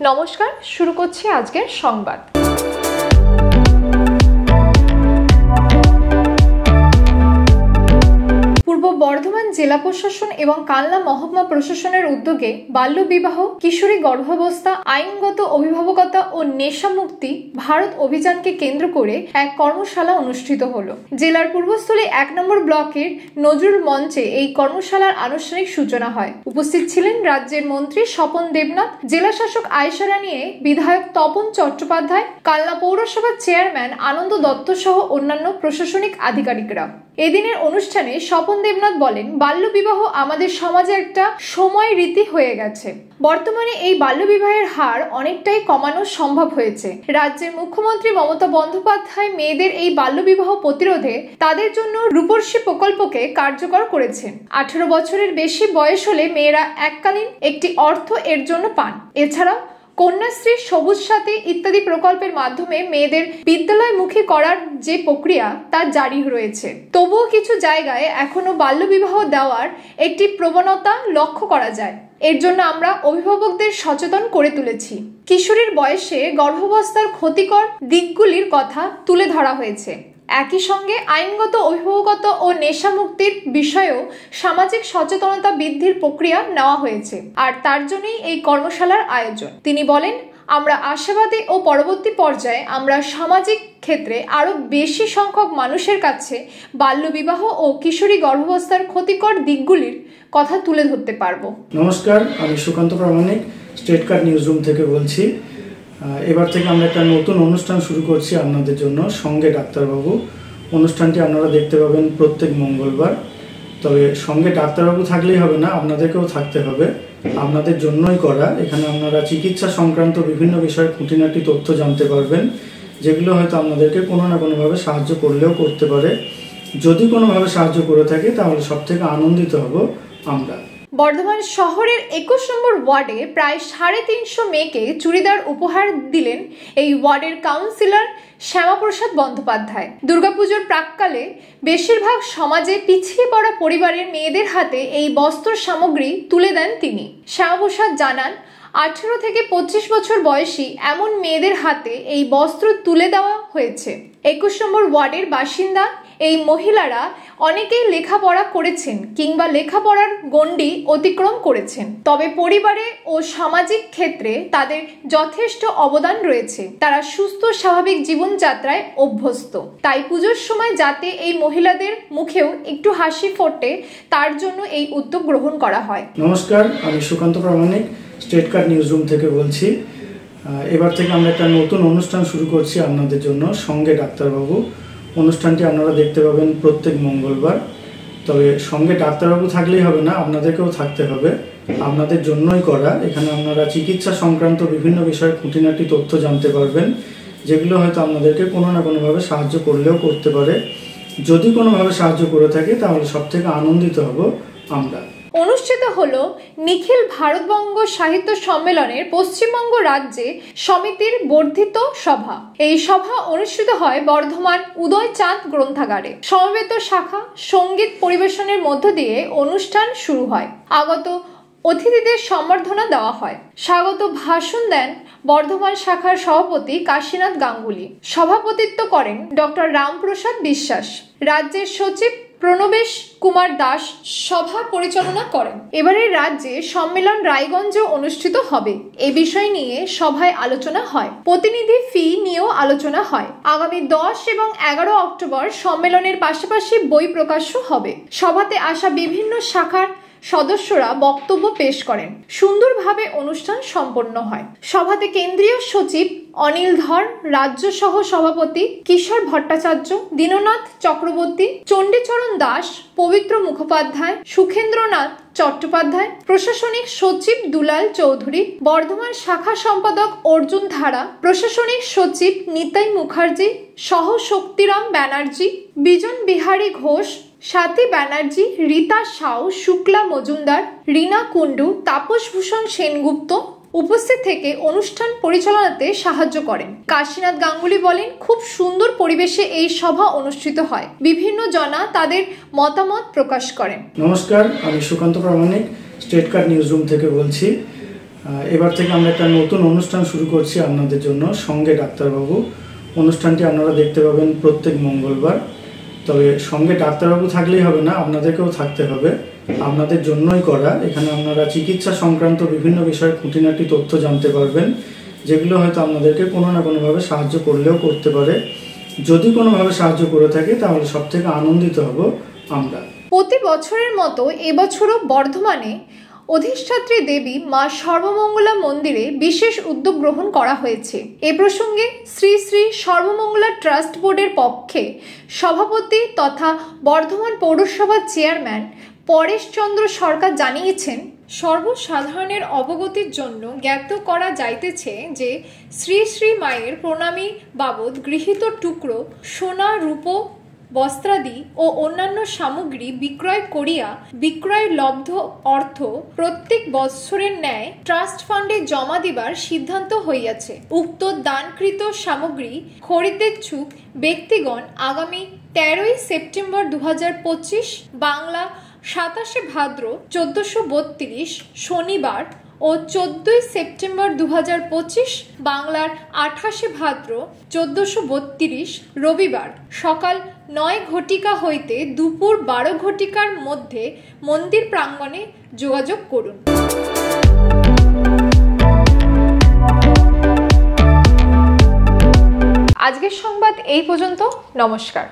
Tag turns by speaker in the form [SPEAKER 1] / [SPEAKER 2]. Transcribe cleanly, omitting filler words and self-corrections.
[SPEAKER 1] নমস্কার, শুরু করছি আজকের সংবাদ। পূর্ব বর্ধমান জেলা প্রশাসন এবং কালনা মহকুমা প্রশাসনের উদ্যোগে বাল্যবিবাহ, কিশোরী গর্ভাবস্থা, আইনগত অভিভাবকতা ও নেশামুক্তি ভারত অভিযানকে কেন্দ্র করে এক কর্মশালা অনুষ্ঠিত হলো। জেলার পূর্বস্থলী 1 নম্বর ব্লকের নজরুল মঞ্চে এই কর্মশালার আনুষ্ঠানিক সূচনা হয়। উপস্থিত ছিলেন রাজ্যের মন্ত্রী স্বপন দেবনাথ, জেলা শাসক আয়েশা রানী, বিধায়ক তপন চট্টোপাধ্যায়, কালনা পৌরসভার চেয়ারম্যান আনন্দ দত্ত সহ অন্যান্য প্রশাসনিক আধিকারিকরা। এদিনের অনুষ্ঠানে স্বপন দেবনাথ বলেন, বাল্যবিবাহ আমাদের সমাজে একটা সময় রীতি হয়ে গেছে। বর্তমানে এই বাল্যবিবাহের হার অনেকটাই কমানো সম্ভব হয়েছে। রাজ্যের মুখ্যমন্ত্রী মমতা বন্দ্যোপাধ্যায় মেয়েদের এই বাল্যবিবাহ প্রতিরোধে তাদের জন্য রূপশ্রী প্রকল্পকে কার্যকর করেছেন। 18 বছরের বেশি বয়স হলে মেয়েরা এককালীন একটি অর্থ এর জন্য পান। এছাড়াও কন্যাশ্রী, সবুজ সাথী ইত্যাদি প্রকল্পের মাধ্যমে মেয়েদের বিদ্যালয়মুখী করার যে প্রক্রিয়া তা জারি রয়েছে। তবুও কিছু জায়গায় এখনো বাল্যবিবাহ দেওয়ার একটি প্রবণতা লক্ষ্য করা যায়। এর জন্য আমরা অভিভাবকদের সচেতন করে তুলেছি। কিশোরীর বয়সে গর্ভাবস্থার ক্ষতিকর দিকগুলির কথা তুলে ধরা হয়েছে। একই সঙ্গে আইনগত অভিভাবকতা ও নেশামুক্তির বিষয়েও সামাজিক সচেতনতা বৃদ্ধির প্রক্রিয়া নেওয়া হয়েছে, আর তার জন্যই এই কর্মশালার আয়োজন। তিনি বলেন, আমরা আশাবাদী ও পরবর্তী পর্যায়ে আমরা সামাজিক ক্ষেত্রে আরো বেশি সংখ্যক মানুষের কাছে বাল্যবিবাহ ও কিশোরী গর্ভাবস্থার ক্ষতিকর দিকগুলির কথা তুলে ধরতে পারবো।
[SPEAKER 2] নমস্কার, আমি সুকান্ত প্রামাণিক, স্টেট কার্ড নিউজ রুম থেকে বলছি। এবার থেকে আমরা একটা নতুন অনুষ্ঠান শুরু করছি আপনাদের জন্য, সঙ্গে ডাক্তারবাবু। অনুষ্ঠানটি আপনারা দেখতে পাবেন প্রত্যেক মঙ্গলবার। তবে সঙ্গে ডাক্তারবাবু থাকলেই হবে না, আপনাদেরকেও থাকতে হবে। আপনাদের জন্যই করা। এখানে আপনারা চিকিৎসা সংক্রান্ত বিভিন্ন বিষয়ে খুঁটিনাটি তথ্য জানতে পারবেন, যেগুলো হয়তো আপনাদেরকে কোনো না কোনোভাবে সাহায্য করলেও করতে পারে। যদি কোনোভাবে সাহায্য করে থাকে তাহলে সব থেকে আনন্দিত হব আমরা।
[SPEAKER 1] বর্ধমান শহরের 21 নম্বর ওয়ার্ডে প্রায় 350 মেয়েকে চুড়িদার উপহার দিলেন এই ওয়ার্ডের কাউন্সিলর শ্যামাপ্রসাদ বন্দ্যোপাধ্যায়। দুর্গাপুজোর প্রাককালে বেশিরভাগ সমাজে পিছিয়ে পড়া পরিবারের মেয়েদের হাতে এই বস্ত্র সামগ্রী তুলে দেন তিনি। শ্যামাপ্রসাদ জানান, 18 থেকে 25 বছর বয়সী এমন মেয়েদের হাতে এই বস্ত্র তুলে দেওয়া হয়েছে। 21 নম্বর ওয়ার্ডের বাসিন্দা এই মহিলারা অনেকেই লেখাপড়া করেছেন কিংবা লেখাপড়ার গণ্ডি অতিক্রম করেছেন, তবে পরিবারে ও সামাজিক ক্ষেত্রে তাদের যথেষ্ট অবদান রয়েছে। তারা সুস্থ স্বাভাবিক জীবনযাত্রায় অভ্যস্ত। তাই পুজোর সময় যাতে এই মহিলাদের মুখেও একটু হাসি ফোটে, তার জন্য এই উদ্যোগ গ্রহণ করা হয়।
[SPEAKER 2] নমস্কার, আমি সুকান্ত প্রামাণিক, স্টেট কার্ড নিউজ রুম থেকে বলছি। এবার থেকে আমরা একটা নতুন অনুষ্ঠান শুরু করছি আপনাদের জন্য, সঙ্গে ডাক্তারবাবু। অনুষ্ঠানটি আপনারা দেখতে পাবেন প্রত্যেক মঙ্গলবার। তবে সঙ্গে ডাক্তারবাবু থাকলেই হবে না, আপনাদেরকেও থাকতে হবে। আপনাদের জন্যই করা। এখানে আপনারা চিকিৎসা সংক্রান্ত বিভিন্ন বিষয়ে খুঁটিনাটি তথ্য জানতে পারবেন, যেগুলো হয়তো আপনাদেরকে কোনো না কোনোভাবে সাহায্য করলেও করতে পারে। যদি কোনোভাবে সাহায্য করে থাকে তাহলে সব থেকে আনন্দিত হব আমরা।
[SPEAKER 1] অনুষ্ঠিত হলো নিখিল ভারতবঙ্গ সাহিত্য সম্মেলনের পশ্চিমবঙ্গ রাজ্যে সমিতির বর্ধিত সভা। এই সভা অনুষ্ঠিত হয় বর্ধমান উদয়চাঁদ গ্রন্থাগারে। সমবেত শাখা সঙ্গীত পরিবেশনের মধ্য দিয়ে অনুষ্ঠান শুরু হয়। আগত অতিথিদের সম্বর্ধনা দেওয়া হয়। স্বাগত ভাষণ দেন বর্ধমান শাখার সভাপতি কাশীনাথ গাঙ্গুলি। সভাপতিত্ব করেন ডক্টর রামপ্রসাদ বিশ্বাস। রাজ্যের সচিব প্রণবেশ কুমার দাস সভা পরিচালনা করেন। এবারের রাজ্যে সম্মেলন রায়গঞ্জে অনুষ্ঠিত হবে, এ বিষয় নিয়ে সভায় আলোচনা হয়। প্রতিনিধি ফি নিয়েও আলোচনা হয়। আগামী 10 এবং 11 অক্টোবর সম্মেলনের পাশাপাশি বই প্রকাশ্য হবে। সভাতে আসা বিভিন্ন শাখার সদস্যরা বক্তব্য পেশ করেন। সুন্দরভাবে অনুষ্ঠান সম্পন্ন হয়। সভাতে কেন্দ্রীয় সচিব অনিল ধর, রাজ্য সহ সভাপতি কিশোর ভট্টাচার্য, দীননাথ চক্রবর্তী, চণ্ডীচরণ দাস, পবিত্র মুখোপাধ্যায়, সুখেন্দ্রনাথ চট্টোপাধ্যায়, প্রশাসনিক সচিব দুলাল চৌধুরী, বর্ধমান শাখা সম্পাদক অর্জুন ধারা, প্রশাসনিক সচিব নিতাই মুখার্জি, সহ শক্তিরাম ব্যানার্জি, বিজন বিহারী ঘোষ, সাথী ব্যানার্জি, রীতা সাউ, শুক্লা মজুমদার, রীনা কুন্ডু, তাপস ভূষণ সেনগুপ্ত, উপস্থিত থেকে অনুষ্ঠান পরিচালনাতে সাহায্য করেন। কাশীনাথ গাঙ্গুলি বলেন, খুব সুন্দর পরিবেশে এই সভা অনুষ্ঠিত হয়। বিভিন্ন জনা তাদের মতামত প্রকাশ করেন।
[SPEAKER 2] নমস্কার, আমি সুকান্ত প্রামাণিক স্টেট কার্ড নিউজ রুম থেকে বলছি। এবার থেকে আমরা একটা নতুন অনুষ্ঠান শুরু করছি আপনাদের জন্য, সঙ্গে ডাক্তারবাবু। অনুষ্ঠানটি আপনারা দেখতে পাবেন প্রত্যেক মঙ্গলবার। তবে সঙ্গে ডাক্তারবাবু থাকলেই হবে না, আপনাদেরকেও থাকতে হবে। আপনাদের জন্যই করা। এখানে আপনারা চিকিৎসা সংক্রান্ত বিভিন্ন বিষয়ে খুঁটিনাটি তথ্য জানতে পারবেন, যেগুলো হয়তো আপনাদেরকে কোনো না কোনোভাবে সাহায্য করলেও করতে পারে। যদি কোনোভাবে সাহায্য করে থাকে তাহলে সব থেকে আনন্দিত হব আমরা।
[SPEAKER 1] প্রতি বছরের মতো এবছরও বর্ধমানে অধিষ্ঠাত্রী দেবী মা সর্বমঙ্গলা মন্দিরে বিশেষ উদ্যোগ গ্রহণ করা হয়েছে। এ প্রসঙ্গে শ্রী শ্রী সর্বমঙ্গলা ট্রাস্ট বোর্ডের পক্ষে সভাপতি তথা বর্ধমান পৌরসভার চেয়ারম্যান পরেশ চন্দ্র সরকার জানিয়েছেন, সর্বসাধারণের অবগতির জন্য জ্ঞাত করা যাইতেছে যে শ্রী শ্রী মায়ের প্রণামী বাবদ গৃহীত টুকরো সোনা, রূপ, বস্ত্রাদি ও অন্যান্য সামগ্রী বিক্রয় করিয়া বিক্রয় লব্ধ অর্থ প্রত্যেক বৎসরের ন্যায় ট্রাস্ট ফান্ডে জমা দিবার সিদ্ধান্ত হইয়াছে। উক্ত দানকৃত সামগ্রী খরিদেচ্ছুক ব্যক্তিগণ আগামী 13ই সেপ্টেম্বর 2025 বাংলা 27 ভাদ্র 1432 শনিবার ও 14ই সেপ্টেম্বর 2025 বাংলার 28 ভাদ্র 1432 রবিবার সকাল 9 ঘটিকা হইতে দুপুর 12 ঘটিকার মধ্যে মন্দির প্রাঙ্গণে যোগাযোগ করুন। আজকের সংবাদ এই পর্যন্ত। নমস্কার।